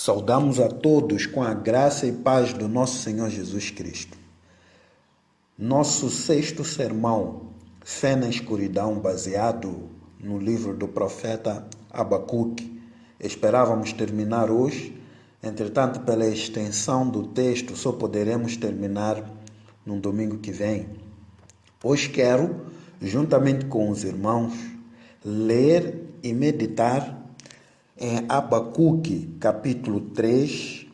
Saudamos a todos com a graça e paz do nosso Senhor Jesus Cristo. Nosso sexto sermão, Fé na Escuridão, baseado no livro do profeta Abacuque. Esperávamos terminar hoje, entretanto, pela extensão do texto, só poderemos terminar no domingo que vem. Hoje quero, juntamente com os irmãos, ler e meditar em Abacuque, capítulo 3,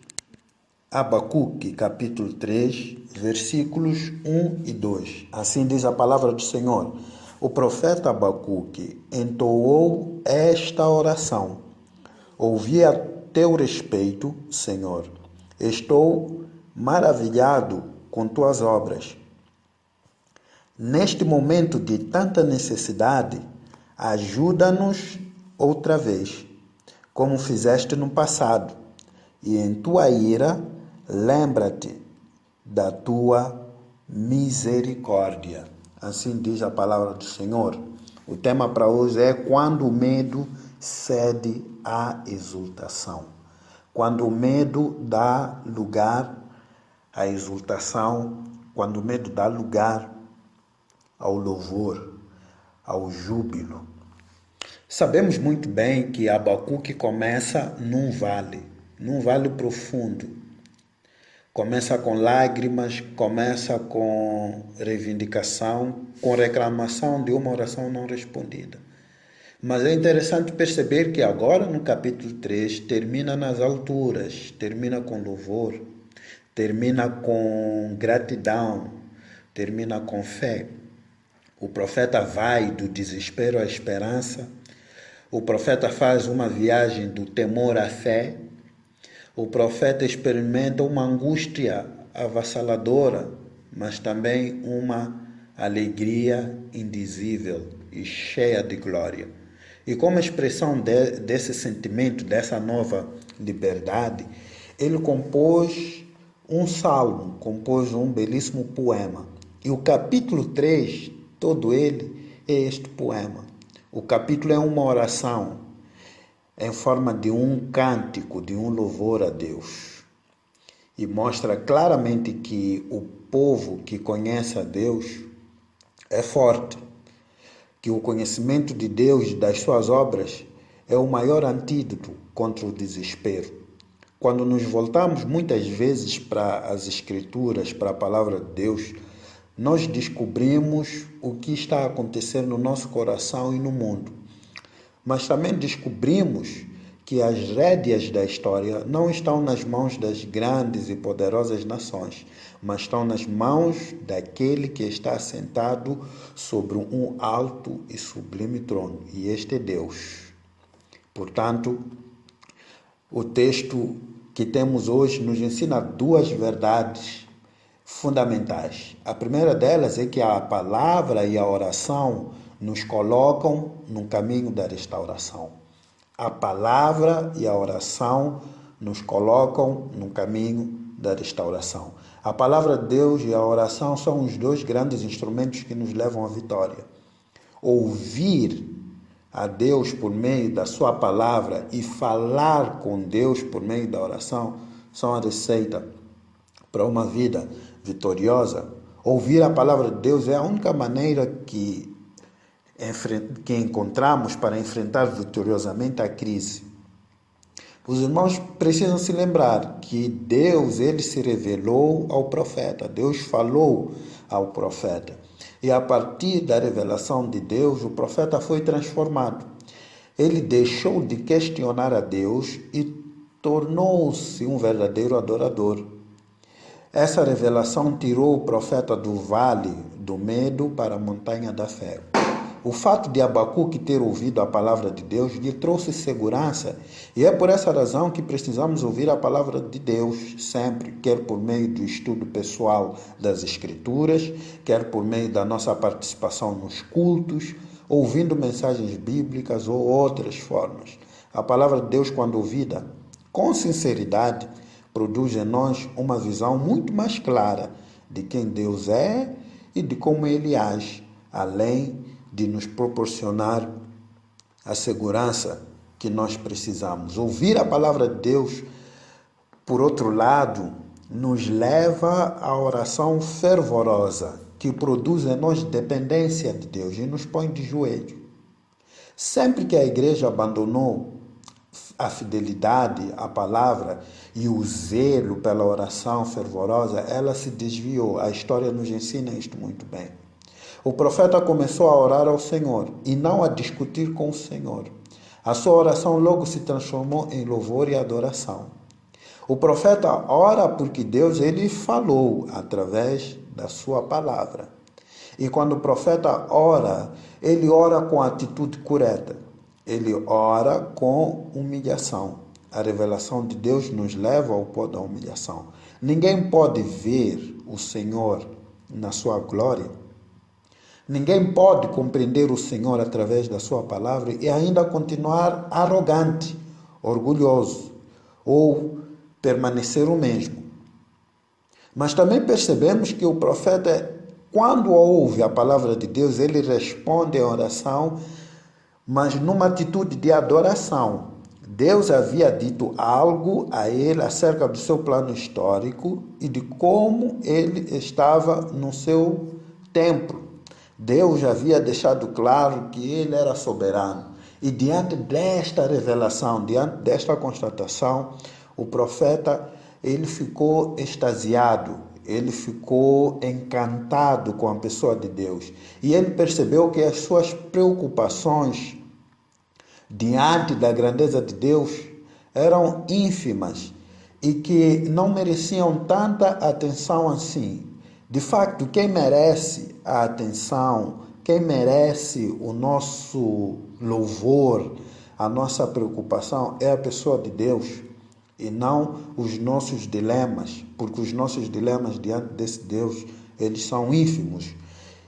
versículos 1 e 2. Assim diz a palavra do Senhor. O profeta Abacuque entoou esta oração. Ouvi a teu respeito, Senhor. Estou maravilhado com tuas obras. Neste momento de tanta necessidade, ajuda-nos outra vez, como fizeste no passado, e em tua ira, lembra-te da tua misericórdia. Assim diz a palavra do Senhor. O tema para hoje é quando o medo cede à exultação. Quando o medo dá lugar à exultação, quando o medo dá lugar ao louvor, ao júbilo. Sabemos muito bem que Abacuque começa num vale profundo. Começa com lágrimas, começa com reivindicação, com reclamação de uma oração não respondida. Mas é interessante perceber que agora no capítulo 3 termina nas alturas, termina com louvor, termina com gratidão, termina com fé. O profeta vai do desespero à esperança. O profeta faz uma viagem do temor à fé. O profeta experimenta uma angústia avassaladora, mas também uma alegria indizível e cheia de glória. E como expressão desse sentimento, dessa nova liberdade, ele compôs um salmo, compôs um belíssimo poema. E o capítulo 3, todo ele é este poema. O capítulo é uma oração em forma de um cântico, de um louvor a Deus. E mostra claramente que o povo que conhece a Deus é forte, que o conhecimento de Deus e das suas obras é o maior antídoto contra o desespero. Quando nos voltamos muitas vezes para as Escrituras, para a palavra de Deus, nós descobrimos o que está acontecendo no nosso coração e no mundo. Mas também descobrimos que as rédeas da história não estão nas mãos das grandes e poderosas nações, mas estão nas mãos daquele que está sentado sobre um alto e sublime trono, e este é Deus. Portanto, o texto que temos hoje nos ensina duas verdades fundamentais. A primeira delas é que a palavra e a oração nos colocam no caminho da restauração. A palavra e a oração nos colocam no caminho da restauração. A palavra de Deus e a oração são os dois grandes instrumentos que nos levam à vitória. Ouvir a Deus por meio da sua palavra e falar com Deus por meio da oração são a receita para uma vida vitoriosa. Ouvir a palavra de Deus é a única maneira que encontramos para enfrentar vitoriosamente a crise. Os irmãos precisam se lembrar que Deus, ele se revelou ao profeta. Deus falou ao profeta. E a partir da revelação de Deus, o profeta foi transformado. Ele deixou de questionar a Deus e tornou-se um verdadeiro adorador. Essa revelação tirou o profeta do vale do medo para a montanha da fé. O fato de Abacuque ter ouvido a palavra de Deus lhe trouxe segurança, e é por essa razão que precisamos ouvir a palavra de Deus sempre, quer por meio do estudo pessoal das Escrituras, quer por meio da nossa participação nos cultos, ouvindo mensagens bíblicas ou outras formas. A palavra de Deus, quando ouvida com sinceridade, produz em nós uma visão muito mais clara de quem Deus é e de como Ele age, além de nos proporcionar a segurança que nós precisamos. Ouvir a palavra de Deus por outro lado, nos leva à oração fervorosa, que produz em nós dependência de Deus e nos põe de joelho. Sempre que a igreja abandonou a fidelidade à palavra e o zelo pela oração fervorosa, ela se desviou. A história nos ensina isto muito bem. O profeta começou a orar ao Senhor e não a discutir com o Senhor. A sua oração logo se transformou em louvor e adoração. O profeta ora porque Deus ele falou através da sua palavra. E quando o profeta ora, ele ora com a atitude correta. Ele ora com humilhação. A revelação de Deus nos leva ao pó da humilhação. Ninguém pode ver o Senhor na sua glória. Ninguém pode compreender o Senhor através da sua palavra e ainda continuar arrogante, orgulhoso ou permanecer o mesmo. Mas também percebemos que o profeta, quando ouve a palavra de Deus, ele responde em oração, mas numa atitude de adoração. Deus havia dito algo a ele acerca do seu plano histórico e de como ele estava no seu templo. Deus havia deixado claro que ele era soberano. E diante desta revelação, diante desta constatação, o profeta ele ficou extasiado, ele ficou encantado com a pessoa de Deus. E ele percebeu que as suas preocupações diante da grandeza de Deus eram ínfimas e que não mereciam tanta atenção assim. De facto, quem merece a atenção, quem merece o nosso louvor, a nossa preocupação é a pessoa de Deus e não os nossos dilemas, porque os nossos dilemas diante desse Deus, eles são ínfimos.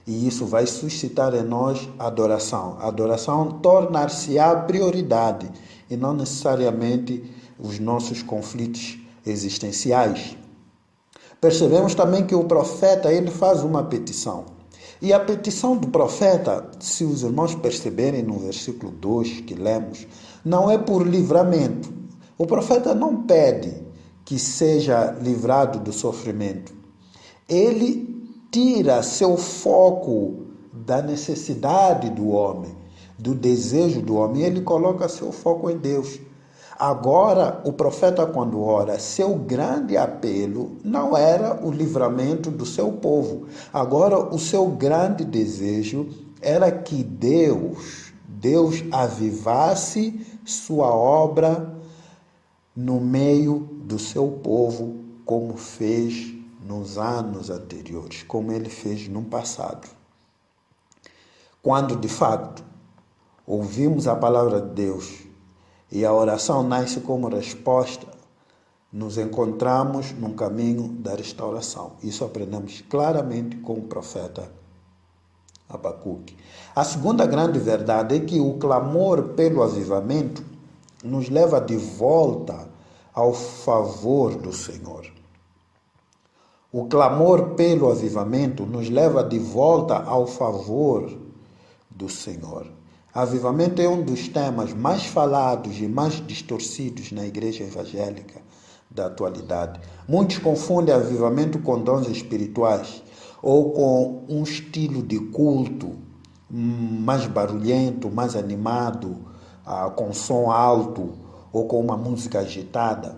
E isso vai suscitar em nós adoração. A adoração tornar-se-á prioridade e não necessariamente os nossos conflitos existenciais. Percebemos também que o profeta ele faz uma petição. E a petição do profeta, se os irmãos perceberem no versículo 2 que lemos, não é por livramento. O profeta não pede que seja livrado do sofrimento. Ele tira seu foco da necessidade do homem, do desejo do homem, ele coloca seu foco em Deus. Agora, o profeta, quando ora, seu grande apelo não era o livramento do seu povo. Agora, o seu grande desejo era que Deus avivasse sua obra no meio do seu povo, como fez nos anos anteriores, como ele fez no passado. Quando, de fato, ouvimos a palavra de Deus e a oração nasce como resposta, nos encontramos num caminho da restauração. Isso aprendemos claramente com o profeta Abacuque. A segunda grande verdade é que o clamor pelo avivamento nos leva de volta ao favor do Senhor. O clamor pelo avivamento nos leva de volta ao favor do Senhor. Avivamento é um dos temas mais falados e mais distorcidos na igreja evangélica da atualidade. Muitos confundem avivamento com dons espirituais ou com um estilo de culto mais barulhento, mais animado, com som alto ou com uma música agitada.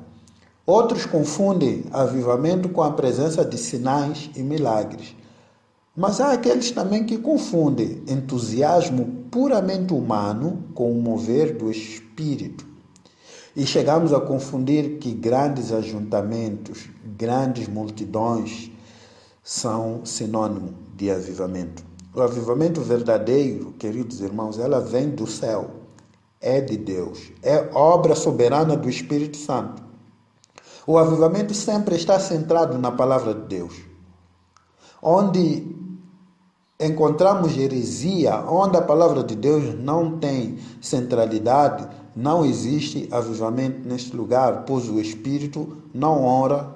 Outros confundem avivamento com a presença de sinais e milagres. Mas há aqueles também que confundem entusiasmo puramente humano com o mover do Espírito. E chegamos a confundir que grandes ajuntamentos, grandes multidões são sinônimo de avivamento. O avivamento verdadeiro, queridos irmãos, ela vem do céu, é de Deus, é obra soberana do Espírito Santo. O avivamento sempre está centrado na palavra de Deus. Onde encontramos heresia, onde a palavra de Deus não tem centralidade, não existe avivamento neste lugar, pois o Espírito não honra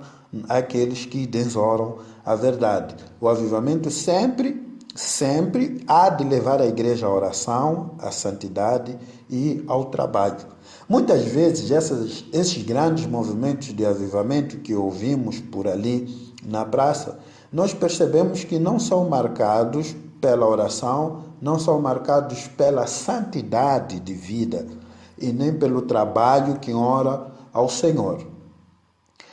aqueles que desonram a verdade. O avivamento sempre há de levar a igreja à oração, à santidade e ao trabalho. Muitas vezes esses grandes movimentos de avivamento que ouvimos por ali na praça, nós percebemos que não são marcados pela oração, não são marcados pela santidade de vida e nem pelo trabalho que honra ao Senhor.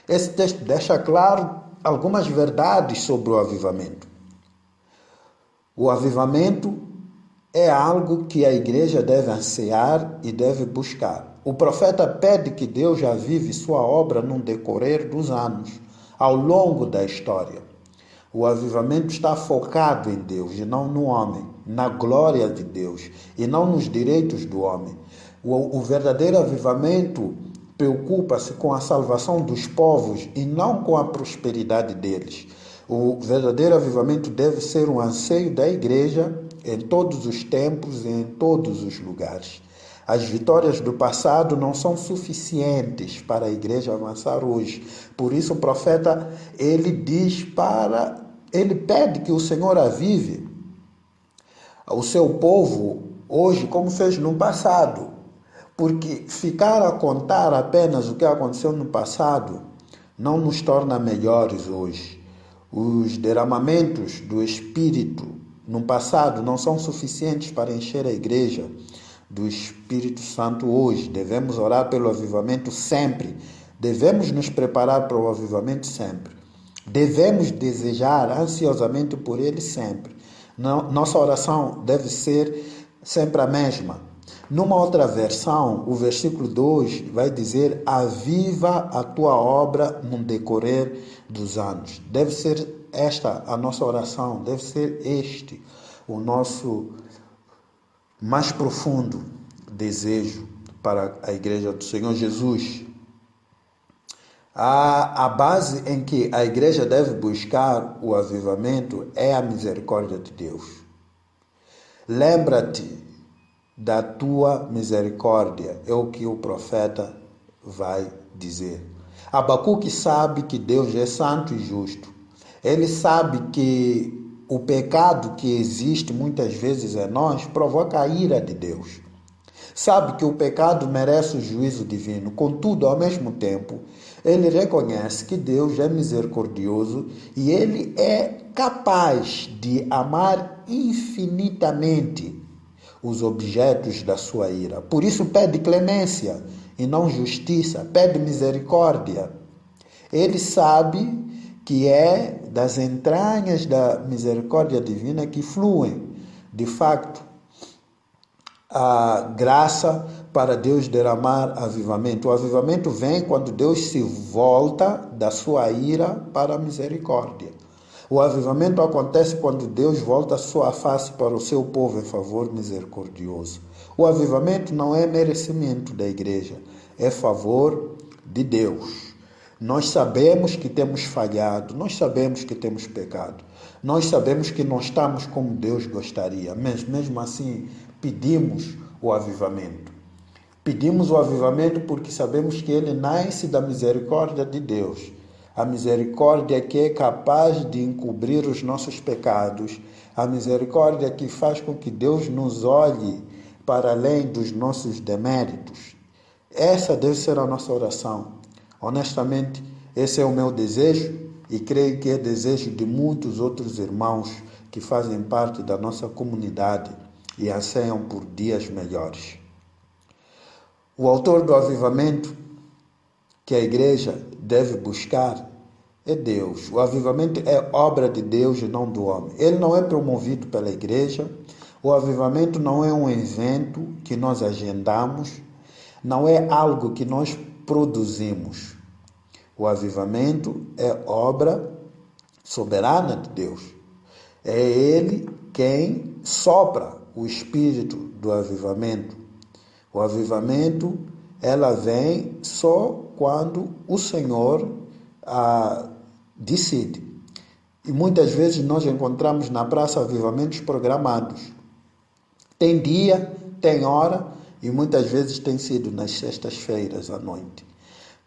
Esse texto deixa claro algumas verdades sobre o avivamento. O avivamento é algo que a igreja deve ansiar e deve buscar. O profeta pede que Deus avive sua obra no decorrer dos anos, ao longo da história. O avivamento está focado em Deus e não no homem, na glória de Deus e não nos direitos do homem. O verdadeiro avivamento preocupa-se com a salvação dos povos e não com a prosperidade deles. O verdadeiro avivamento deve ser um anseio da igreja em todos os tempos e em todos os lugares. As vitórias do passado não são suficientes para a igreja avançar hoje. Por isso o profeta, ele pede que o Senhor avive o seu povo hoje como fez no passado. Porque ficar a contar apenas o que aconteceu no passado não nos torna melhores hoje. Os derramamentos do Espírito no passado não são suficientes para encher a igreja do Espírito Santo hoje. Devemos orar pelo avivamento sempre. Devemos nos preparar para o avivamento sempre. Devemos desejar ansiosamente por ele sempre. Nossa oração deve ser sempre a mesma. Numa outra versão, o versículo 2 vai dizer: aviva a tua obra no decorrer dos anos. Deve ser esta a nossa oração, deve ser este o nosso mais profundo desejo para a igreja do Senhor Jesus. A base em que a igreja deve buscar o avivamento é a misericórdia de Deus. Lembra-te da tua misericórdia, é o que o profeta vai dizer. Abacuque sabe que Deus é santo e justo. Ele sabe que o pecado que existe muitas vezes em nós provoca a ira de Deus. Sabe que o pecado merece o juízo divino, contudo, ao mesmo tempo, ele reconhece que Deus é misericordioso e ele é capaz de amar infinitamente os objetos da sua ira. Por isso pede clemência e não justiça, pede misericórdia. Ele sabe que é das entranhas da misericórdia divina que fluem, de facto, a graça para Deus derramar avivamento. O avivamento vem quando Deus se volta da sua ira para a misericórdia. O avivamento acontece quando Deus volta a sua face para o seu povo em favor misericordioso. O avivamento não é merecimento da igreja, é favor de Deus. Nós sabemos que temos falhado, nós sabemos que temos pecado, nós sabemos que não estamos como Deus gostaria, mas mesmo assim pedimos o avivamento. Pedimos o avivamento porque sabemos que ele nasce da misericórdia de Deus. A misericórdia que é capaz de encobrir os nossos pecados, a misericórdia que faz com que Deus nos olhe para além dos nossos deméritos. Essa deve ser a nossa oração. Honestamente, esse é o meu desejo e creio que é desejo de muitos outros irmãos que fazem parte da nossa comunidade e anseiam por dias melhores. O autor do avivamento que a igreja deve buscar é Deus. O avivamento é obra de Deus e não do homem. Ele não é promovido pela igreja. O avivamento não é um evento que nós agendamos. Não é algo que nós produzimos. O avivamento é obra soberana de Deus. É Ele quem sopra o espírito do avivamento. O avivamento, ela vem só quando o Senhor decide. E muitas vezes nós encontramos na praça avivamentos programados. Tem dia, tem hora e muitas vezes tem sido nas sextas-feiras à noite.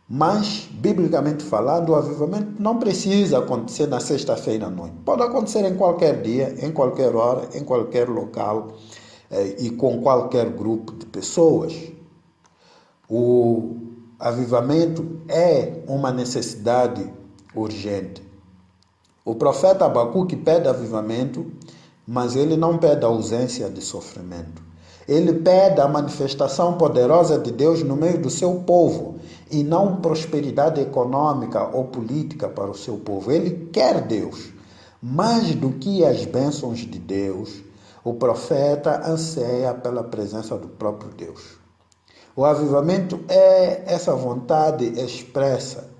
Mas, biblicamente falando, o avivamento não precisa acontecer na sexta-feira à noite. Pode acontecer em qualquer dia, em qualquer hora, em qualquer local e com qualquer grupo de pessoas. O avivamento é uma necessidade urgente. O profeta Abacuque pede avivamento, mas ele não pede a ausência de sofrimento. Ele pede a manifestação poderosa de Deus no meio do seu povo e não prosperidade econômica ou política para o seu povo. Ele quer Deus. Mais do que as bênçãos de Deus, o profeta anseia pela presença do próprio Deus. O avivamento é essa vontade expressa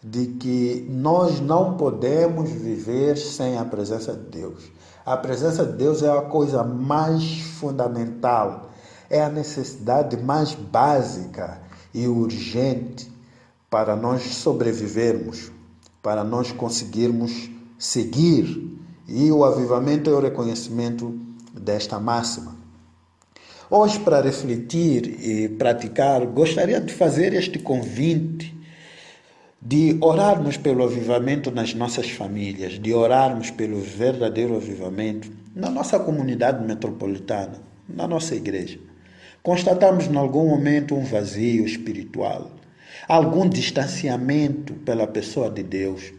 de que nós não podemos viver sem a presença de Deus. A presença de Deus é a coisa mais fundamental, é a necessidade mais básica e urgente para nós sobrevivermos, para nós conseguirmos seguir. E o avivamento é o reconhecimento desta máxima. Hoje, para refletir e praticar, gostaria de fazer este convite de orarmos pelo avivamento nas nossas famílias, de orarmos pelo verdadeiro avivamento na nossa comunidade metropolitana, na nossa igreja. Constatamos em algum momento um vazio espiritual, algum distanciamento pela pessoa de Deus.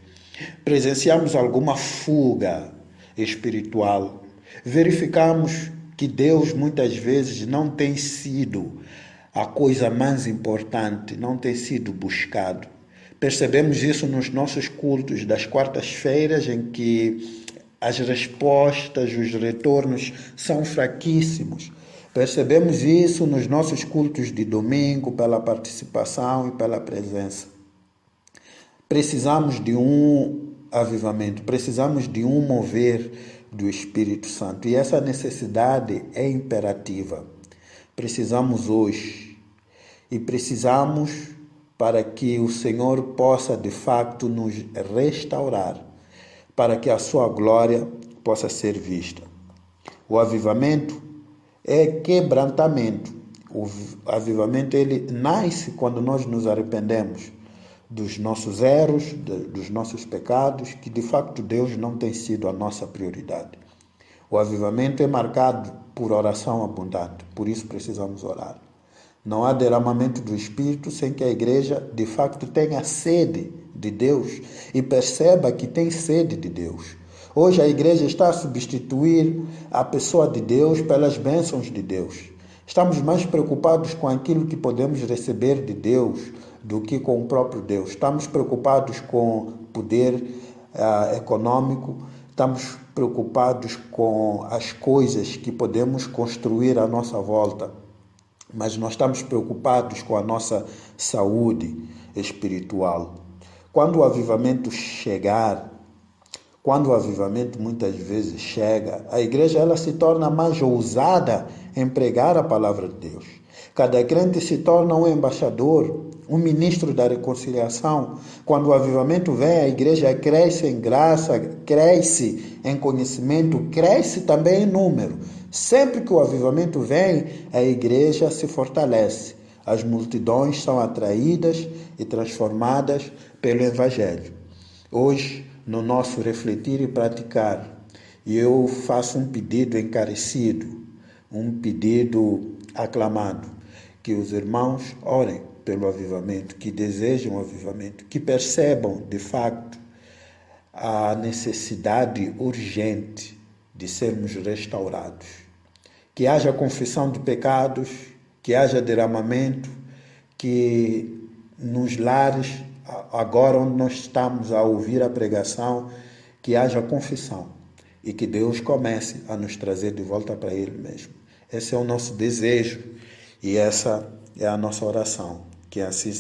Presenciamos alguma fuga espiritual. Verificamos que Deus muitas vezes não tem sido a coisa mais importante, não tem sido buscado. Percebemos isso nos nossos cultos das quartas-feiras, em que as respostas, os retornos são fraquíssimos. Percebemos isso nos nossos cultos de domingo, pela participação e pela presença. Precisamos de um avivamento, precisamos de um mover do Espírito Santo. E essa necessidade é imperativa. Precisamos hoje. E precisamos para que o Senhor possa de facto nos restaurar, para que a sua glória possa ser vista. O avivamento é quebrantamento. O avivamento ele nasce quando nós nos arrependemos dos nossos erros, dos nossos pecados, que de facto Deus não tem sido a nossa prioridade. O avivamento é marcado por oração abundante, por isso precisamos orar. Não há derramamento do Espírito sem que a igreja, de facto, tenha sede de Deus e perceba que tem sede de Deus. Hoje a igreja está a substituir a pessoa de Deus pelas bênçãos de Deus. Estamos mais preocupados com aquilo que podemos receber de Deus do que com o próprio Deus. Estamos preocupados com poder econômico, estamos preocupados com as coisas que podemos construir à nossa volta. Mas nós estamos preocupados com a nossa saúde espiritual. Quando o avivamento chegar, quando o avivamento muitas vezes chega, a igreja ela se torna mais ousada em pregar a palavra de Deus. Cada crente se torna um embaixador, um ministro da reconciliação. Quando o avivamento vem, a igreja cresce em graça, cresce em conhecimento, cresce também em número. Sempre que o avivamento vem, a igreja se fortalece. As multidões são atraídas e transformadas pelo Evangelho. Hoje, no nosso refletir e praticar, eu faço um pedido encarecido, um pedido aclamado, que os irmãos orem pelo avivamento, que desejam o avivamento, que percebam, de facto, a necessidade urgente de sermos restaurados. Que haja confissão de pecados, que haja derramamento, que nos lares, agora onde nós estamos a ouvir a pregação, que haja confissão e que Deus comece a nos trazer de volta para Ele mesmo. Esse é o nosso desejo e essa é a nossa oração. Que assim